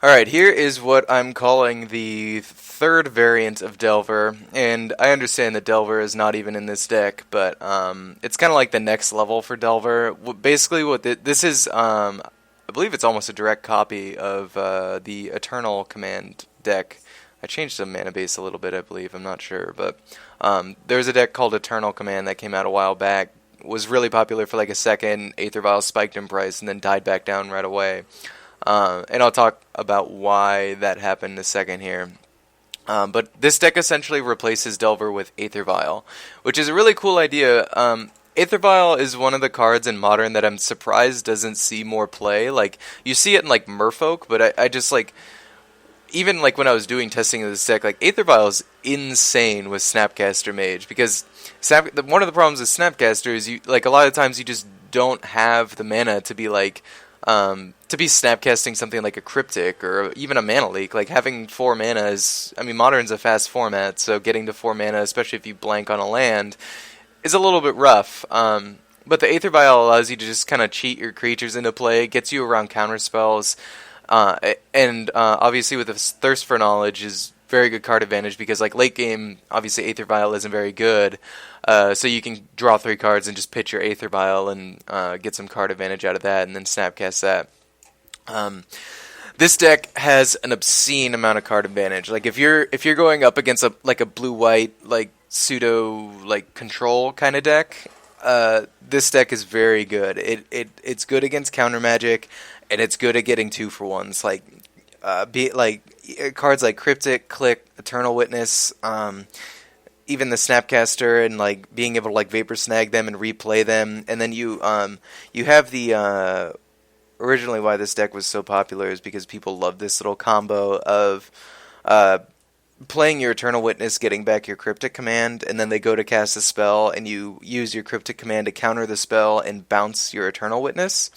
Alright, here is what I'm calling the third variant of Delver, and I understand that Delver is not even in this deck, but it's kind of like the next level for Delver. Basically, this is, I believe it's almost a direct copy of the Eternal Command deck. I changed the mana base a little bit, I believe, I'm not sure, but there's a deck called Eternal Command that came out a while back, was really popular for like a second, Aether Vial spiked in price, and then died back down right away. And I'll talk about why that happened in a second here. But this deck essentially replaces Delver with Aether Vial, which is a really cool idea. Aether Vial is one of the cards in Modern that I'm surprised doesn't see more play. Like, you see it in, like, Merfolk, but I just, like, even, like, when I was doing testing of this deck, like, Aether Vial is insane with Snapcaster Mage, because one of the problems with Snapcaster is, a lot of times you just don't have the mana to be, like, to be snapcasting something like a Cryptic or even a Mana Leak. Like, having 4 mana is, I mean, Modern's a fast format, so getting to 4 mana, especially if you blank on a land, is a little bit rough. But the Aether Vial allows you to just kind of cheat your creatures into play, gets you around counter spells, and obviously with the Thirst for Knowledge is very good card advantage because, like, late game, obviously Aether Vial isn't very good, so you can draw 3 cards and just pitch your Aether Vial and get some card advantage out of that, and then snapcast that. This deck has an obscene amount of card advantage. Like, if you're going up against a blue white pseudo control kind of deck, this deck is very good. It's good against counter magic, and it's good at getting 2-for-1s. Cards like Cryptic, Click, Eternal Witness, even the Snapcaster, and being able to Vapor Snag them and replay them, and then you have the originally why this deck was so popular is because people love this little combo of playing your Eternal Witness, getting back your Cryptic command, and then they go to cast a spell, and you use your Cryptic command to counter the spell and bounce your Eternal Witness.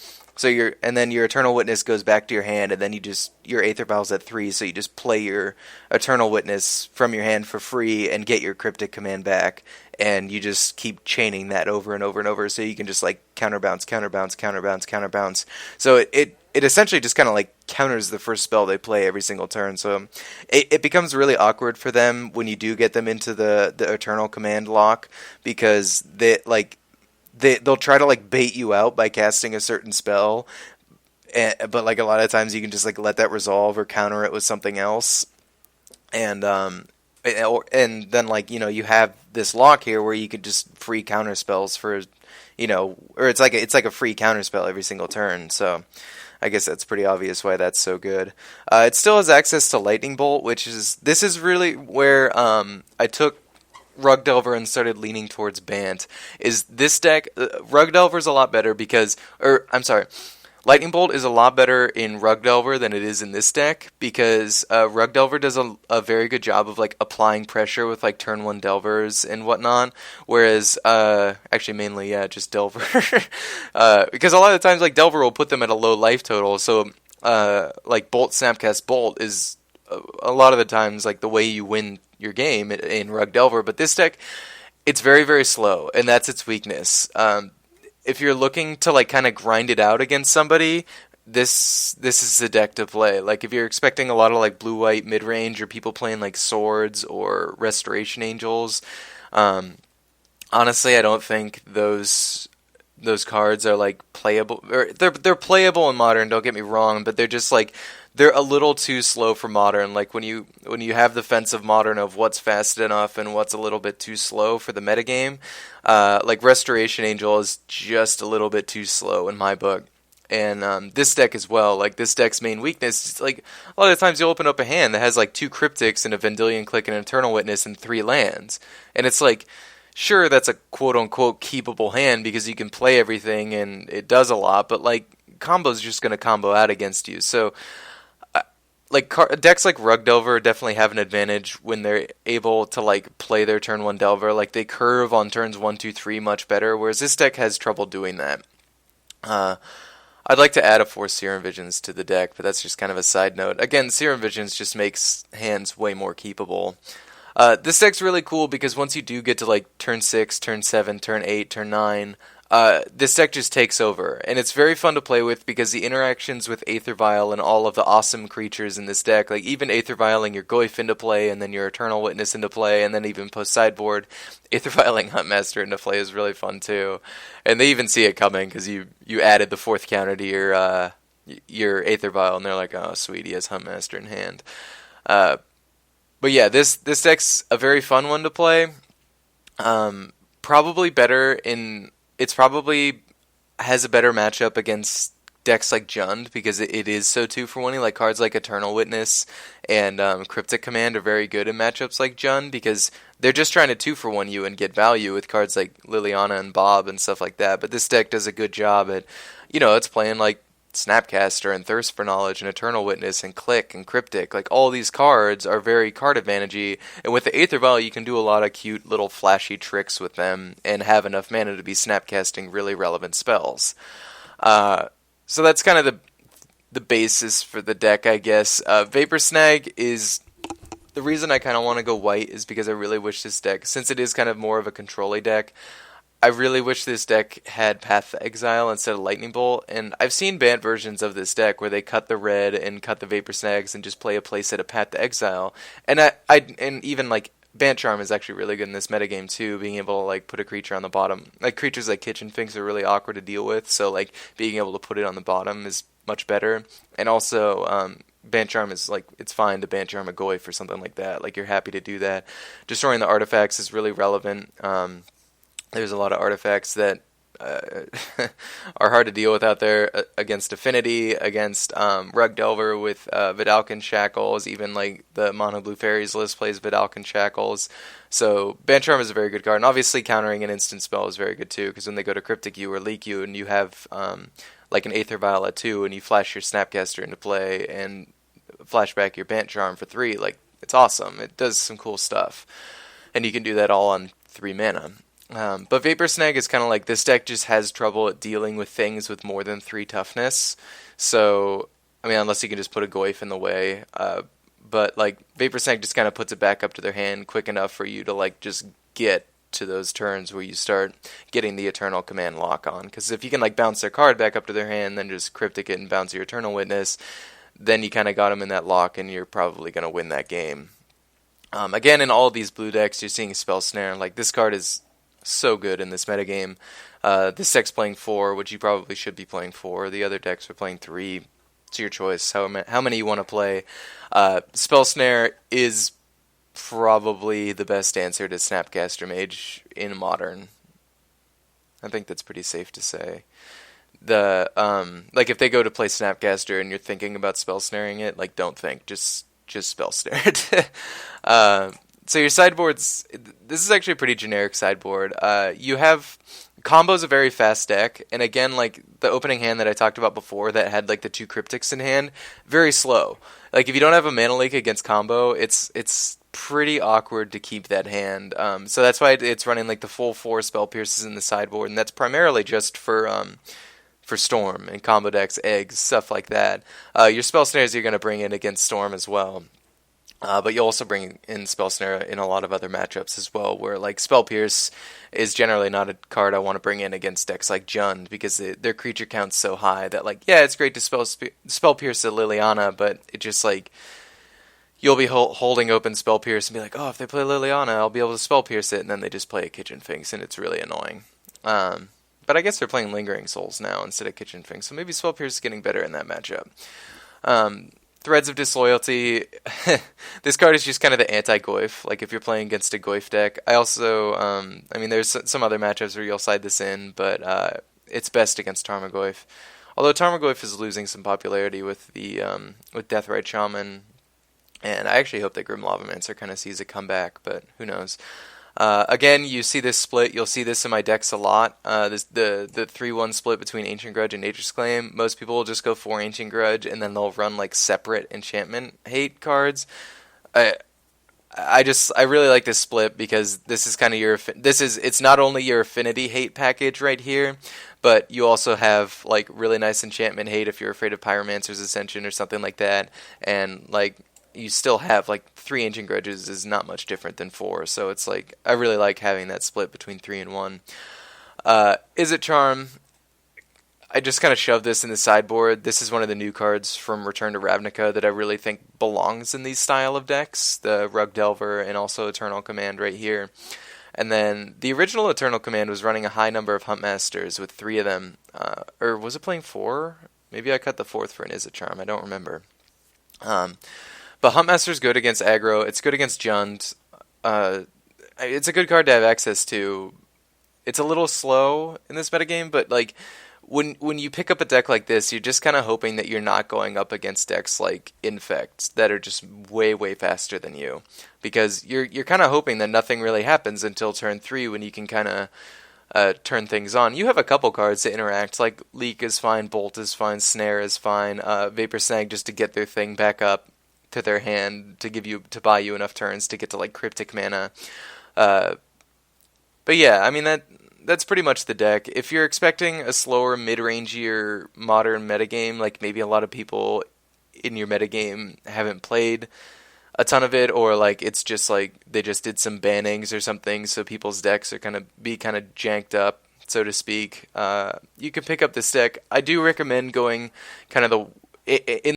And then your Eternal Witness goes back to your hand, and then your Aether Vial's at 3, so you just play your Eternal Witness from your hand for free and get your Cryptic command back, and you just keep chaining that over and over and over, so you can just counterbounce, counterbounce, counterbounce, counterbounce. So it essentially just kind of counters the first spell they play every single turn. So it becomes really awkward for them when you do get them into the Eternal Command lock, because they'll try to bait you out by casting a certain spell, but a lot of times you can just let that resolve or counter it with something else, and then you have this lock here where you could just free counter spells for or it's like a free counter spell every single turn. So I guess that's pretty obvious why that's so good. It still has access to Lightning Bolt, this is really where I took Rug Delver and started leaning towards Bant. Is this deck Rug Delver is a lot better Lightning Bolt is a lot better in Rug Delver than it is in this deck, because Rug Delver does a very good job of applying pressure with turn 1 Delvers and whatnot, whereas actually mainly just Delver because a lot of the times Delver will put them at a low life total, so Bolt Snapcast Bolt is a lot of the times the way you win your game in Rug Delver. But this deck, it's very, very slow, and that's its weakness. If you're looking to kind of grind it out against somebody, this is the deck to play. If you're expecting a lot of blue-white mid-range, or people playing Swords or Restoration Angels, honestly, I don't think those cards are playable. Or they're playable in Modern, don't get me wrong, but they're just they're a little too slow for Modern. When you have the fence of Modern of what's fast enough and what's a little bit too slow for the metagame, Restoration Angel is just a little bit too slow in my book. And this deck as well, this deck's main weakness is a lot of times you'll open up a hand that has 2 Cryptics and a Vendilion Click and an Eternal Witness and 3 lands. And it's sure, that's a quote-unquote keepable hand because you can play everything and it does a lot, but combo's just going to combo out against you. So decks like Rug Delver definitely have an advantage when they're able to play their turn 1 Delver. They curve on turns 1, 2, 3 much better, whereas this deck has trouble doing that. I'd like to add a Force Serum Visions to the deck, but that's just kind of a side note. Again, Serum Visions just makes hands way more keepable. This deck's really cool because once you do get to turn 6, turn 7, turn 8, turn 9, this deck just takes over, and it's very fun to play with because the interactions with Aether Vial and all of the awesome creatures in this deck, like even Aether Vialing your Goyf into play, and then your Eternal Witness into play, and then even post sideboard, Aether Vialing Huntmaster into play is really fun too. And they even see it coming because you added the 4th counter to your Aether Vial, and they're like, oh sweet, he has Huntmaster in hand. But yeah, this deck's a very fun one to play. Probably better in... It's probably has a better matchup against decks like Jund because it is so 2-for-1-y. Like cards like Eternal Witness and Cryptic Command are very good in matchups like Jund because they're just trying to 2-for-1 you and get value with cards like Liliana and Bob and stuff like that. But this deck does a good job at, it's playing like Snapcaster and Thirst for Knowledge and Eternal Witness and Click and Cryptic. Like all these cards are very card advantage-y, and with the Aether Vial you can do a lot of cute little flashy tricks with them and have enough mana to be snapcasting really relevant spells. So that's kind of the basis for the deck, I guess. Vapor Snag is... The reason I kind of want to go white is because I really wish this deck, since it is kind of more of a control-y deck, I really wish this deck had Path to Exile instead of Lightning Bolt, and I've seen banned versions of this deck where they cut the red and cut the Vapor Snags and just play a playset of Path to Exile, and and even like Bant Charm is actually really good in this metagame too, being able to like put a creature on the bottom. Like creatures like Kitchen Finks are really awkward to deal with, so like being able to put it on the bottom is much better, and also Bant Charm is like, it's fine to Bant Charm a Goyf or something like that, like you're happy to do that. Destroying the artifacts is really relevant. There's a lot of artifacts that are hard to deal with out there against Affinity, against Rug Delver with Vidalcan Shackles, even like the Mono Blue Fairies list plays Vidalcan Shackles. So Bant Charm is a very good card, and obviously countering an instant spell is very good too, because when they go to Cryptic You or Leak You and you have like an Aether Vial at 2 and you flash your Snapcaster into play and flash back your Bant Charm for 3, like it's awesome. It does some cool stuff, and you can do that all on 3 mana. But Vapor Snag is kind of like, this deck just has trouble at dealing with things with more than 3 toughness. So, I mean, unless you can just put a Goyf in the way. But, like, Vapor Snag just kind of puts it back up to their hand quick enough for you to, like, just get to those turns where you start getting the Eternal Command lock on. Because if you can, like, bounce their card back up to their hand, then just Cryptic it and bounce your Eternal Witness, then you kind of got them in that lock and you're probably going to win that game. Again, in all of these blue decks, you're seeing Spell Snare. Like, this card is so good in this metagame. This deck's playing 4, which you probably should be playing 4. The other decks are playing 3. It's your choice how many you want to play. Spell Snare is probably the best answer to Snapcaster Mage in Modern. I think that's pretty safe to say. The like if they go to play Snapcaster and you're thinking about spell snaring it, like don't think, just spell snare it. So your sideboards, this is actually a pretty generic sideboard. You have Combo's a very fast deck, and again, like the opening hand that I talked about before that had like the 2 Cryptics in hand, very slow. Like if you don't have a mana leak against Combo, it's pretty awkward to keep that hand. So that's why it's running like the full 4 Spell Pierces in the sideboard, and that's primarily just for Storm and combo decks, eggs, stuff like that. Your Spell Snares you're going to bring in against Storm as well. But you'll also bring in Spell Snare in a lot of other matchups as well, where like Spell Pierce is generally not a card I want to bring in against decks like Jund, because their creature count's so high that like, yeah, it's great to Spell Pierce to Liliana, but it just like, you'll be holding open Spell Pierce and be like, oh, if they play Liliana, I'll be able to Spell Pierce it, and then they just play a Kitchen Finks, and it's really annoying. But I guess they're playing Lingering Souls now instead of Kitchen Finks, so maybe Spell Pierce is getting better in that matchup. Threads of Disloyalty. This card is just kind of the anti-Goyf, like if you're playing against a Goyf deck. I also, I mean, there's some other matchups where you'll side this in, but it's best against Tarmogoyf. Although Tarmogoyf is losing some popularity with the with Deathrite Shaman, and I actually hope that Grim Lavamancer kind of sees a comeback, but who knows. Again, you see this split. You'll see this in my decks a lot. The 3-1 split between Ancient Grudge and Nature's Claim. Most people will just go for Ancient Grudge, and then they'll run like separate enchantment hate cards. I really like this split because this is kind of it's not only your affinity hate package right here, but you also have like really nice enchantment hate if you're afraid of Pyromancer's Ascension or something like that, and like you still have like 3 Ancient Grudges is not much different than 4, so it's like I really like having that split between 3 and 1. Izzet Charm, I just kind of shoved this in the sideboard. This is one of the new cards from Return to Ravnica that I really think belongs in these style of decks. The Rug Delver and also Eternal Command right here. And then the original Eternal Command was running a high number of Huntmasters with 3 of them. Or was it playing 4? Maybe I cut the 4th for an Izzet Charm. I don't remember. But Huntmaster's good against aggro. It's good against Jund. It's a good card to have access to. It's a little slow in this metagame, but like when you pick up a deck like this, you're just kind of hoping that you're not going up against decks like Infect that are just way faster than you, because you're kind of hoping that nothing really happens until turn 3 when you can kind of turn things on. You have a couple cards to interact, like Leak is fine, Bolt is fine, Snare is fine, Vapor Snag just to get their thing back up to their hand to buy you enough turns to get to like Cryptic Mana. But yeah, I mean that's pretty much the deck. If you're expecting a slower, mid-rangier, modern metagame, like maybe a lot of people in your metagame haven't played a ton of it, or like it's just like they just did some bannings or something, so people's decks are kind of janked up, so to speak. You can pick up this deck. I do recommend going kind of in